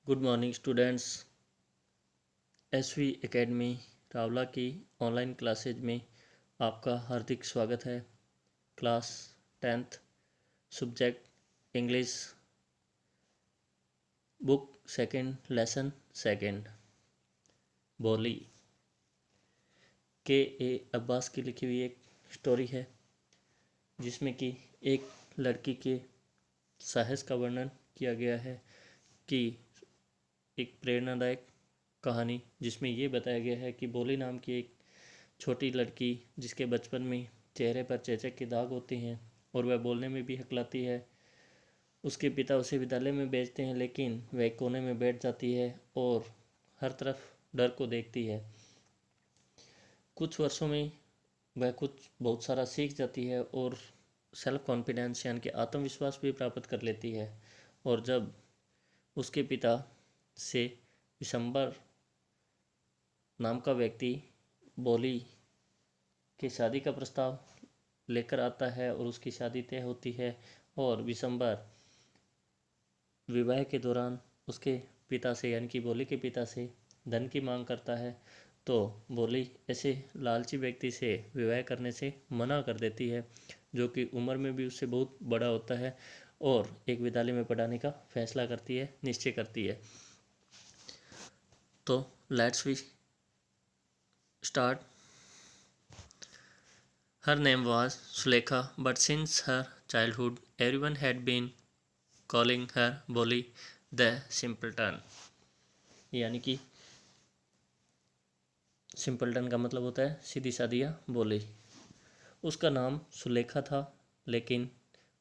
Good morning students. SV academy Rawla की online classes में आपका हार्दिक स्वागत है। Class 10th, subject English, book second, lesson second, Bholi. K Abbas की लिखी हुई एक स्टोरी है जिसमें कि एक लड़की के साहस का वर्णन किया गया है कि एक प्रेरणादायक कहानी जिसमें ये बताया गया है कि बोली नाम की एक छोटी लड़की जिसके बचपन में चेहरे पर चेचक के दाग होते हैं और वह बोलने में भी हकलाती है। उसके पिता उसे विद्यालय में भेजते हैं लेकिन वह कोने में बैठ जाती है और हर तरफ डर को देखती है। कुछ वर्षों में वह कुछ बहुत सारा सीख जाती है और सेल्फ कॉन्फिडेंस यानी कि आत्मविश्वास भी प्राप्त कर लेती है। और जब उसके पिता से विशंबर नाम का व्यक्ति बोली की शादी का प्रस्ताव लेकर आता है और उसकी शादी तय होती है और विशंबर विवाह के दौरान उसके पिता से यानी कि बोली के पिता से धन की मांग करता है, तो बोली ऐसे लालची व्यक्ति से विवाह करने से मना कर देती है जो कि उम्र में भी उससे बहुत बड़ा होता है और एक विद्यालय में पढ़ाने का फैसला करती है, निश्चय करती है। तो let's we start. Her name was Sulekha, but since her childhood, everyone had been calling her Boli the Simpleton। यानी कि सिंपल्टन का मतलब होता है सीधी सादी या बोली। उसका नाम सुलेखा था लेकिन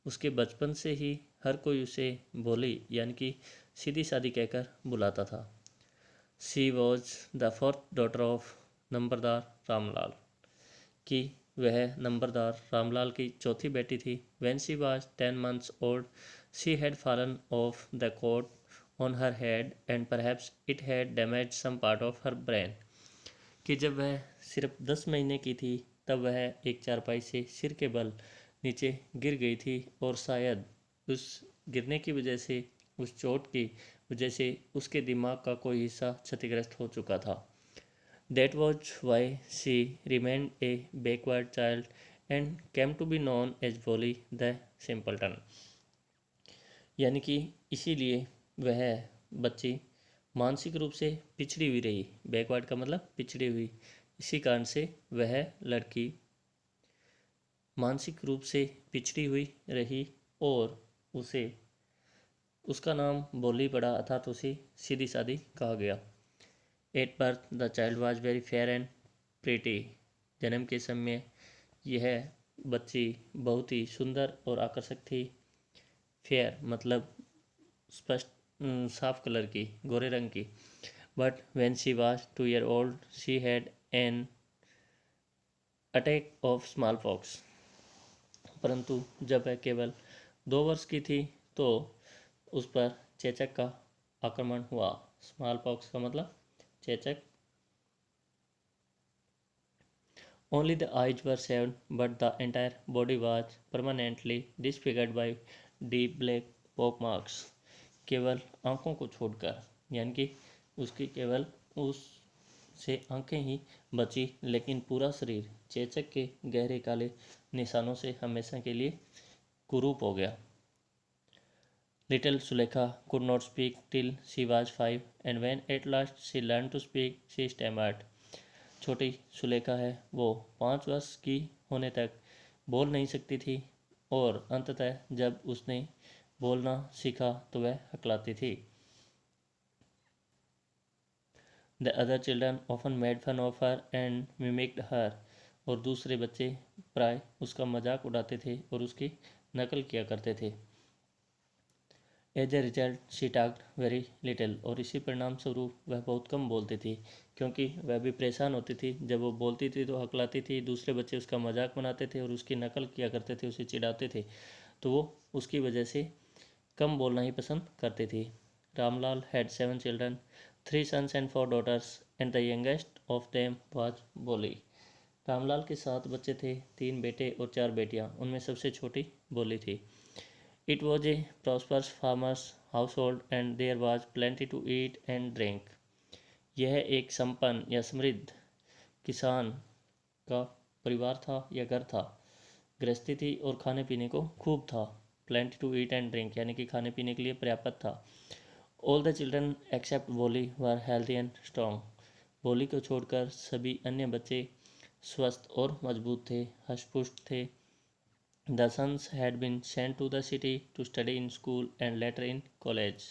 उसके बचपन से ही हर कोई उसे बोली यानी कि सीधी सादी कहकर बुलाता था। She was the fourth daughter of नंबरदार रामलाल, कि वह नंबरदार रामलाल की चौथी बेटी थी। When she was 10 months old, she had fallen off the coat on her head and perhaps it had damaged some part of her brain। कि जब वह सिर्फ 10 महीने की थी तब वह एक चारपाई से सिर के बल नीचे गिर गई थी और शायद उस गिरने की वजह से, उस चोट की वजह से उसके दिमाग का कोई हिस्सा क्षतिग्रस्त हो चुका था। That was why she remained a backward child and came to be known as Polly the Simpleton। यानी कि इसीलिए वह बच्ची मानसिक रूप से पिछड़ी हुई रही। बैकवर्ड का मतलब पिछड़ी हुई, इसी कारण से वह लड़की मानसिक रूप से पिछड़ी हुई रही और उसे उसका नाम बोली पड़ा अर्थात उसे सीधी सादी कहा गया। At birth the child was very fair and pretty. जन्म के समय यह बच्ची बहुत ही सुंदर और आकर्षक थी। फेयर मतलब स्पष्ट साफ कलर की, गोरे रंग की। But when she was 2 years old she had an attack of small pox. परंतु जब वह केवल 2 वर्ष की थी तो उस पर चेचक का आक्रमण हुआ। स्मॉल पॉक्स का मतलब चेचक। Only the eyes were saved, but the entire body was permanently disfigured by deep black pock marks। केवल आंखों को छोड़कर, यानी कि उसकी केवल उस से आंखें ही बची लेकिन पूरा शरीर चेचक के गहरे काले निशानों से हमेशा के लिए कुरूप हो गया। Little Sulekha could not speak till she was 5 and when at last she learned to speak she stammered। छोटी सुलेखा है, वो 5 वर्ष की होने तक बोल नहीं सकती थी और अंततः जब उसने बोलना सीखा तो वह हकलाती थी। The other children often made fun of her and mimicked her। और दूसरे बच्चे प्राय उसका मजाक उड़ाते थे और उसकी नकल किया करते थे। As a result she talked very little. और इसी परिणाम स्वरूप वह बहुत कम बोलती थी क्योंकि वह भी परेशान होती थी। जब वो बोलती थी तो हकलाती थी, दूसरे बच्चे उसका मजाक बनाते थे और उसकी नकल किया करते थे, उसे चिढ़ाते थे, तो वो उसकी वजह से कम बोलना ही पसंद करती थी। Ramlal had 7 children, 3 sons and 4 daughters and the youngest of them was बोली। रामलाल के 7 बच्चे थे, 3 बेटे और 4 बेटियां, उनमें सबसे छोटी बोली थी। It was a prosperous farmer's household and there was plenty to eat and drink. यह एक संपन्न या समृद्ध किसान का परिवार था या घर था, गृहस्थी थी और खाने पीने को खूब था। Plenty to eat and drink यानी कि खाने पीने के लिए पर्याप्त था। All the children except Bolly were healthy and strong. बोली को छोड़कर सभी अन्य बच्चे स्वस्थ और मजबूत थे, हष्ट-पुष्ट थे। The sons had been sent to the city to study in school and later in college.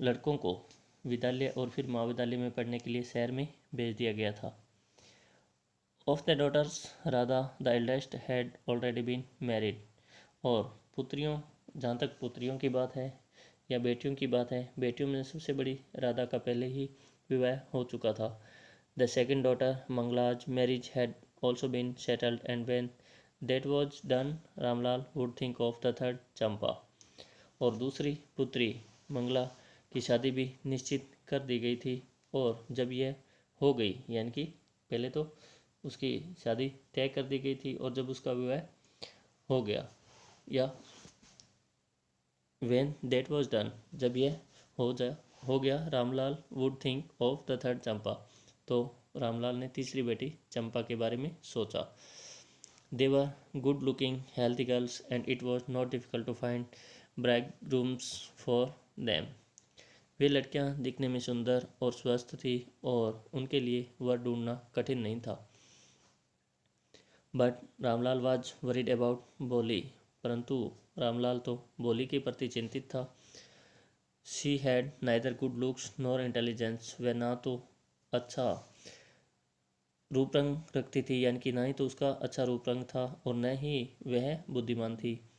लड़कों को विद्यालय और फिर महाविद्यालय में पढ़ने के लिए शहर में भेज दिया गया था। Of the daughters, Radha, the eldest, had already been married. और पुत्रियों, जहाँ तक पुत्रियों की बात है या बेटियों की बात है, बेटियों में सबसे बड़ी राधा का पहले ही विवाह हो चुका था। The second daughter, Mangla's marriage had also been settled and when that was done, Ramlal would think of the third, चंपा। और दूसरी पुत्री मंगला की शादी भी निश्चित कर दी गई थी और जब यह हो गई, यानी कि पहले तो उसकी शादी तय कर दी गई थी और जब उसका विवाह हो गया या when that was done, जब यह हो गया, Ramlal would think of the third, चंपा। तो रामलाल ने तीसरी बेटी चंपा के बारे में सोचा। They were good-looking, healthy girls, and it was not difficult to find bridegrooms for them. वे लड़कियां दिखने में सुंदर और स्वस्थ थी और उनके लिए वर ढूंढना कठिन नहीं था। But Ramlal was worried about बोली, परंतु रामलाल तो बोली के प्रति चिंतित था। She had neither good looks nor intelligence. वह ना तो अच्छा रूप रंग रखती थी, यानी कि ना ही तो उसका अच्छा रूप रंग था और न ही वह बुद्धिमान थी।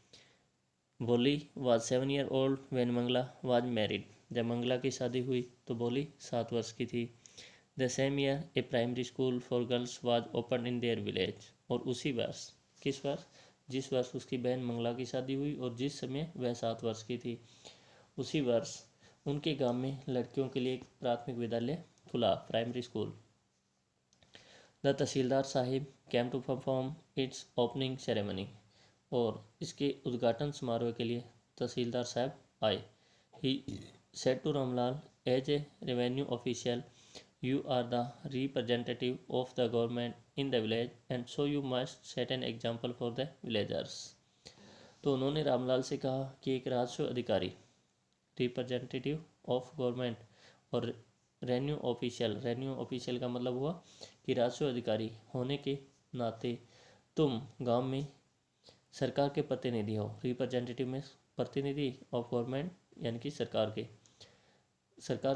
Bholi was 7 years old when Mangala was married. जब मंगला की शादी हुई तो बोली 7 वर्ष की थी। The same year A primary school for girls was open in their village. और उसी वर्ष, किस वर्ष? जिस वर्ष उसकी बहन मंगला की शादी हुई और जिस समय वह 7 वर्ष की थी, उसी वर्ष उनके गांव में लड़कियों के लिए एक प्राथमिक विद्यालय खुला, primary school. The tahsildar sahib came to perform its opening ceremony. और इसके उद्घाटन समारोह के लिए तहसीलदार साहब आए। He said to Ramlal, as a revenue official you are the representative of the government in the village and so you must set an example for the villagers. तो उन्होंने रामलाल से कहा कि एक राजस्व अधिकारी, रिप्रेजेंटेटिव ऑफ गवर्नमेंट, और रेवेन्यू ऑफिशियल का मतलब हुआ कि राजस्व अधिकारी होने के नाते तुम गांव में सरकार के प्रतिनिधि हो। रिप्रेजेंटेटिव में प्रतिनिधि ऑफ गवर्नमेंट यानी कि सरकार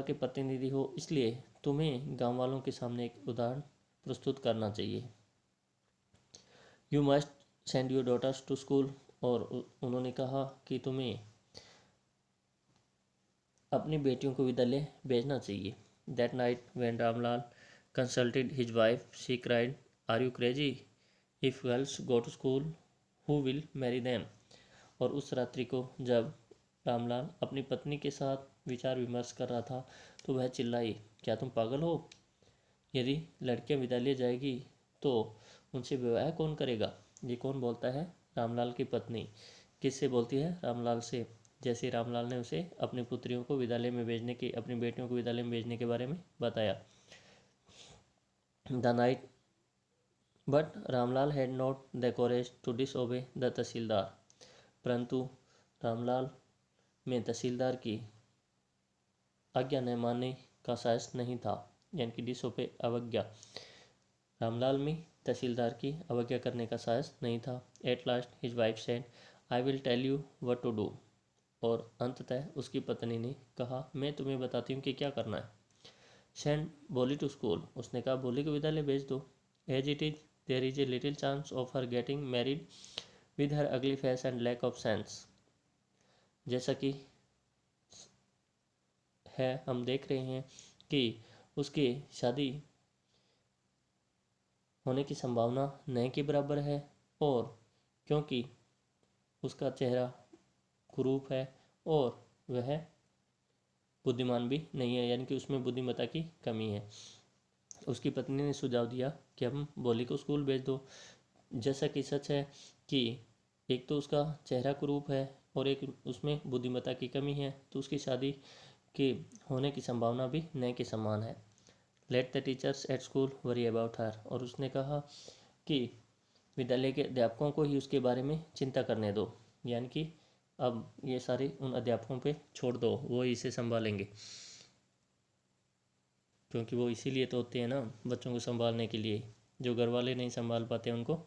के प्रतिनिधि हो, इसलिए तुम्हें गांव वालों के सामने एक उदाहरण प्रस्तुत करना चाहिए। You must send your daughters to school. और उन्होंने कहा कि तुम्हें अपनी बेटियों को विद्यालय भेजना चाहिए। That night when Ramlal consulted his wife, she cried, "Are you crazy? If girls go to school, who will marry them?" और उस रात्रि को जब रामलाल अपनी पत्नी के साथ विचार विमर्श कर रहा था तो वह चिल्लाई, क्या तुम पागल हो? यदि लड़कियां विद्यालय जाएगी तो उनसे विवाह कौन करेगा? ये कौन बोलता है? रामलाल की पत्नी। किससे बोलती है? रामलाल से। जैसे रामलाल ने उसे अपनी पुत्रियों को विद्यालय में भेजने के, अपनी बेटियों को विद्यालय में भेजने के बारे में बताया। The night, but Ramlal had not the courage to disobey the तहसीलदार। परंतु रामलाल में तहसीलदार की आज्ञा न मानने का साहस नहीं था, यानी कि डिसोबे, अवज्ञा। रामलाल में तहसीलदार की अवज्ञा करने का साहस नहीं था। At last his wife said, I will tell you what to do. और अंततः उसकी पत्नी ने कहा, मैं तुम्हें बताती हूँ कि क्या करना है। सेंड बोली टू स्कूल। उसने कहा, बोली को विद्यालय भेज दो। As it is there is a little chance of her getting married with her ugly face and lack of sense. जैसा कि है, हम देख रहे हैं कि उसकी शादी होने की संभावना न के बराबर है, और क्योंकि उसका चेहरा कुरूप है और वह बुद्धिमान भी नहीं है, यानी कि उसमें बुद्धिमत्ता की कमी है। उसकी पत्नी ने सुझाव दिया कि हम बोली को स्कूल भेज दो। जैसा कि सच है कि एक तो उसका चेहरा कुरूप है और एक उसमें बुद्धिमत्ता की कमी है, तो उसकी शादी के होने की संभावना भी न के समान है। Let the teachers at school worry about her, और उसने कहा कि विद्यालय के अध्यापकों को ही उसके बारे में चिंता करने दो, यानी कि अब ये सारे उन अध्यापकों पे छोड़ दो, वो इसे संभालेंगे, क्योंकि वो इसीलिए तो होते हैं ना, बच्चों को संभालने के लिए। जो घर वाले नहीं संभाल पाते उनको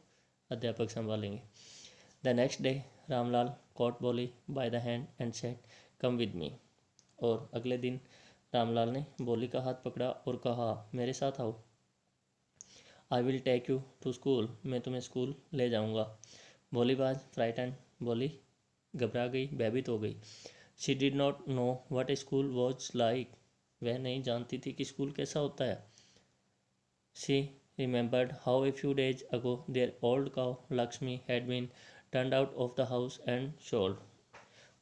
अध्यापक संभालेंगे। The next day Ramlal caught Bholi by the hand and said come with me, और अगले दिन रामलाल ने बोली का हाथ पकड़ा और कहा मेरे साथ आओ। I will take you to school, मैं तुम्हें स्कूल ले जाऊंगा। भोलीबाज फ्राइटन, बोली घबरा गई, भयभीत हो गई। She did not know what a school was like, वह नहीं जानती थी कि स्कूल कैसा होता है। She remembered how a few days ago their old cow Lakshmi had been turned out of the house and sold.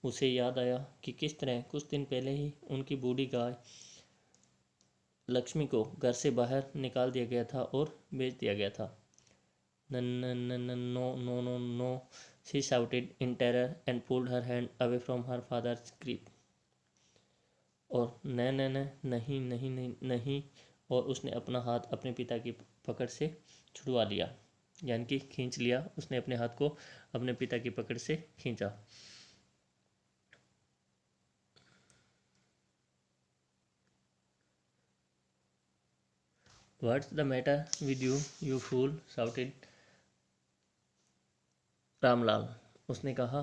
उसे याद आया कि किस तरह कुछ दिन पहले ही उनकी बूढ़ी गाय लक्ष्मी को घर से बाहर निकाल दिया गया था और बेच दिया गया था। No no no no no, she shouted in terror and pulled her hand away from her father's grip. और न न न नहीं नहीं नहीं नहीं, और उसने अपना हाथ अपने पिता की पकड़ से छुड़वा लिया, यानी कि खींच लिया। उसने अपने हाथ को अपने पिता की पकड़ से खींचा। What's the matter with you you fool, shouted Ramlal. उसने कहा,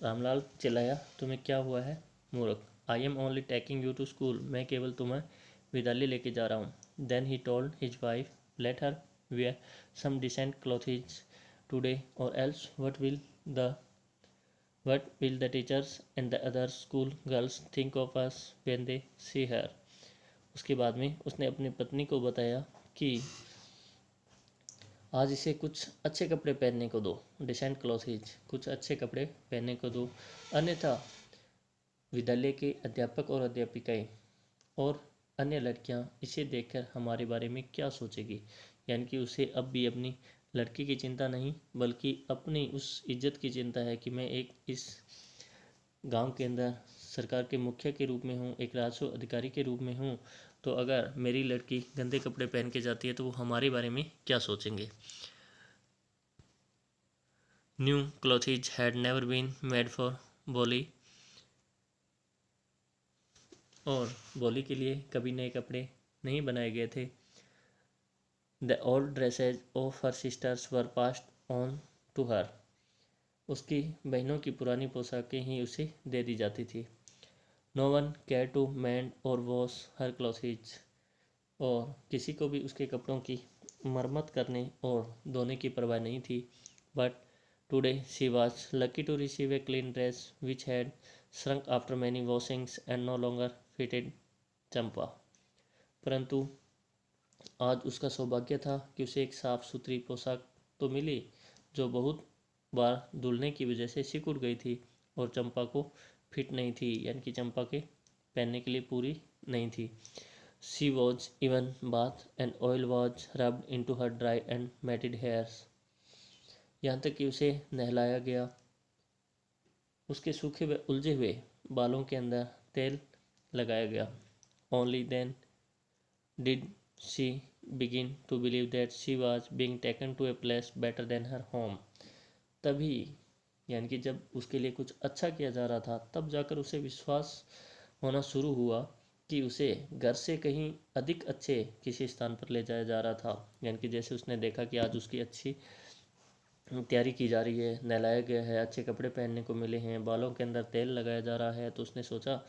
रामलाल चिल्लाया, तुम्हें क्या हुआ है मूर्ख। I am only taking you to school, मैं केवल तुम्हें विद्यालय लेके जा रहा हूँ। Then he told his wife let her wear some decent clothes today or else what will the teachers and the other school girls think of us when they see her। उसके बाद में उसने अपनी पत्नी को बताया कि आज इसे कुछ अच्छे कपड़े पहनने को दो, डिसेंट क्लॉथेज, कुछ अच्छे कपड़े पहनने को दो, अन्यथा विद्यालय के अध्यापक और अध्यापिकाएं और अन्य लड़कियां इसे देखकर हमारे बारे में क्या सोचेगी। यानी कि उसे अब भी अपनी लड़की की चिंता नहीं, बल्कि अपनी उस इज्जत की चिंता है कि मैं एक इस गांव के अंदर सरकार के मुखिया के रूप में हूँ, एक राजस्व अधिकारी के रूप में हूँ, तो अगर मेरी लड़की गंदे कपड़े पहन के जाती है तो वो हमारे बारे में क्या सोचेंगे। New clothes had never been made for बोली, और बोली के लिए कभी नए कपड़े नहीं बनाए गए थे। The old dresses of her sisters were passed on to her, उसकी बहनों की पुरानी पोशाकें ही उसे दे दी जाती थी। No one care to mend or wash her clothes, और किसी को भी उसके कपड़ों की मरम्मत करने और धोने की परवाह नहीं थी। But today she was lucky to receive a clean dress which had shrunk after many washings and no longer fitted Champa. परंतु आज उसका सौभाग्य था कि उसे एक साफ सुथरी पोशाक तो मिली जो बहुत बार धुलने की वजह से सिकुड़ गई थी और चंपा को फिट नहीं थी, यानी कि चंपा के पहनने के लिए पूरी नहीं थी। She was even bath and oil was rubbed into her dry and matted hairs, यहाँ तक कि उसे नहलाया गया, उसके सूखे व उलझे हुए बालों के अंदर तेल लगाया गया। Only then did she begin to believe that she was being taken to a place better than her home, तभी, यानी कि जब उसके लिए कुछ अच्छा किया जा रहा था, तब जाकर उसे विश्वास होना शुरू हुआ कि उसे घर से कहीं अधिक अच्छे किसी स्थान पर ले जाया जा रहा था। यानी कि जैसे उसने देखा कि आज उसकी अच्छी तैयारी की जा रही है, नहलाया गया है, अच्छे कपड़े पहनने को मिले हैं, बालों के अंदर तेल लगाया जा रहा है, तो उसने सोचा,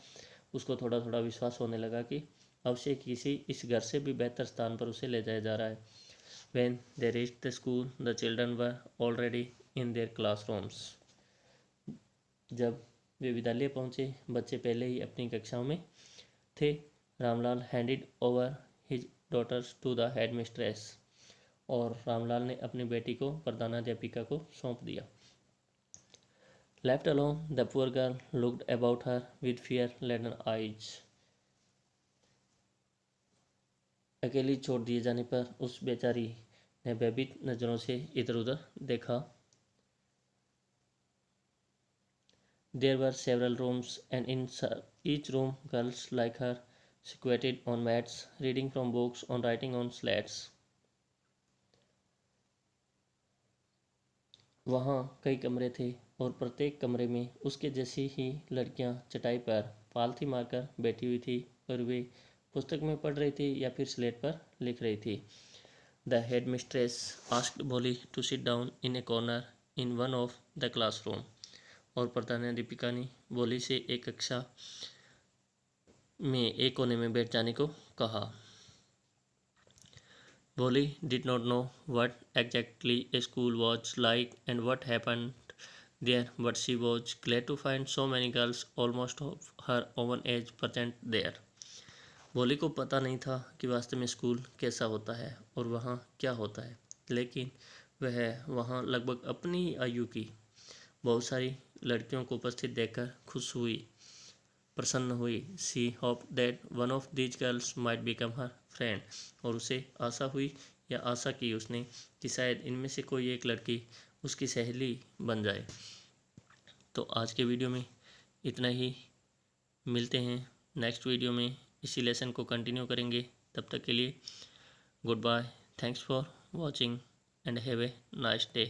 उसको थोड़ा थोड़ा विश्वास होने लगा कि अवश्य किसी इस घर से भी बेहतर स्थान पर उसे ले जाया जा रहा है। When they reached the school, the children were already in their classrooms। जब वे विद्यालय पहुंचे, बच्चे पहले ही अपनी कक्षाओं में थे। Ramlal handed over his daughters to the head mistress, और रामलाल ने अपनी बेटी को प्रधानाध्यापिका को सौंप दिया। Left alone the poor girl looked about her with fear laden eyes. अकेली छोड़ दिए जाने पर उस बेचारी ने भयभीत नजरों से इधर उधर देखा। There were several rooms, and in each room, girls like her squatted on mats, reading from books or writing on slates. वहाँ कई कमरे थे और प्रत्येक कमरे में उसके जैसी ही लड़कियाँ चटाई पर पालथी मारकर बैठी हुई थी और वे पुस्तक में पढ़ रही थी या फिर स्लेट पर लिख रही थी। The head mistress asked Bholi to sit down in a corner in one of the classroom. और प्रधानाध्यापिका ने भोली से एक कक्षा में एक कोने में बैठ जाने को कहा। Bolly did not know what exactly a school was like and what happened there, but she was glad to find so many girls almost of her own age present there. बोली को पता नहीं था कि वास्तव में स्कूल कैसा होता है और वहाँ क्या होता है, लेकिन वह वहाँ लगभग अपनी ही आयु की बहुत सारी लड़कियों को उपस्थित देखकर खुश हुई, प्रसन्न हुई। She hope that one of these girls might become her friend. और उसे आशा हुई या आशा की उसने कि शायद इनमें से कोई एक लड़की उसकी सहेली बन जाए। तो आज के वीडियो में इतना ही। मिलते हैं नेक्स्ट वीडियो में, इसी लेसन को कंटिन्यू करेंगे। तब तक के लिए goodbye, thanks for watching and have a nice day.